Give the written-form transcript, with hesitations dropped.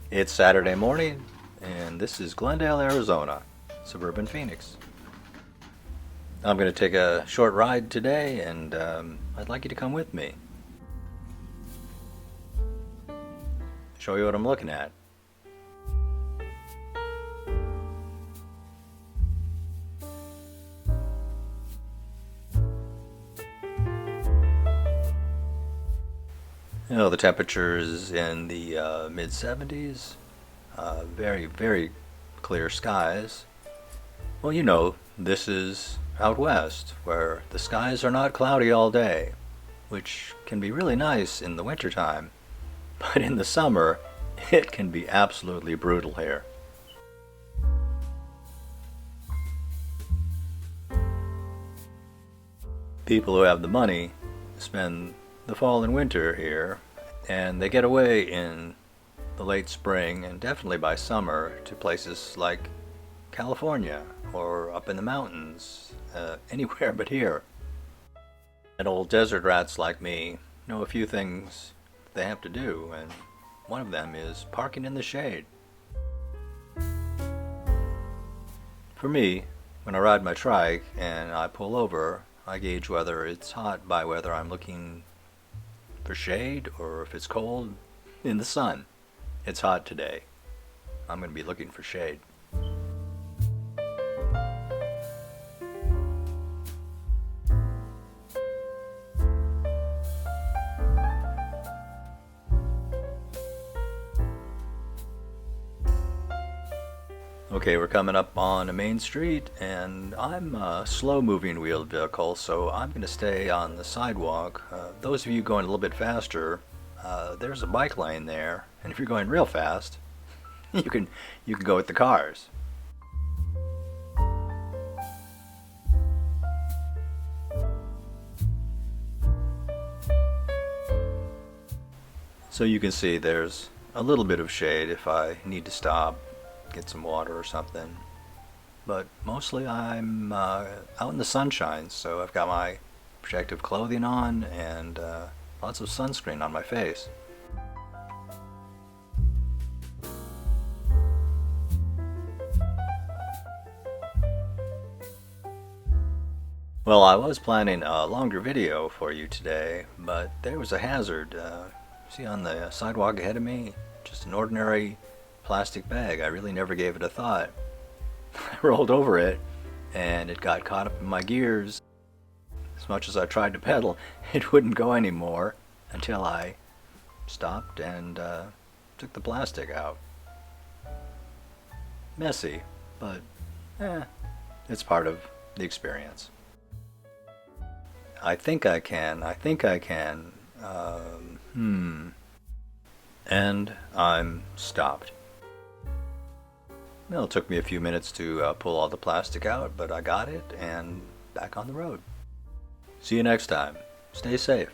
It's Saturday morning, and this is Glendale, Arizona, suburban Phoenix. I'm going to take a short ride today, and I'd like you to come with me. Show you what I'm looking at. The temperature is in the mid 70s. Very, very clear skies. Well, this is out west, where the skies are not cloudy all day, which can be really nice in the wintertime, but in the summer, it can be absolutely brutal here. People who have the money spend the fall and winter here, and they get away in the late spring and definitely by summer to places like California or up in the mountains, anywhere but here. And old desert rats like me know a few things they have to do, and one of them is parking in the shade. For me, when I ride my trike and I pull over, I gauge whether it's hot by whether I'm looking for shade or if it's cold in the sun. It's hot today. I'm going to be looking for shade. Okay, we're coming up on a main street, and I'm a slow-moving wheeled vehicle, so I'm going to stay on the sidewalk. Those of you going a little bit faster, there's a bike lane there, and if you're going real fast, you can go with the cars. So you can see there's a little bit of shade if I need to stop, get some water or something. But mostly I'm out in the sunshine, so I've got my protective clothing on and lots of sunscreen on my face. Well, I was planning a longer video for you today, but there was a hazard. See on the sidewalk ahead of me? Just an ordinary plastic bag. I really never gave it a thought. I rolled over it, and it got caught up in my gears. As much as I tried to pedal, it wouldn't go anymore until I stopped and took the plastic out. Messy, but it's part of the experience. I think I can. And I'm stopped. Well, it took me a few minutes to pull all the plastic out, but I got it and back on the road. See you next time. Stay safe.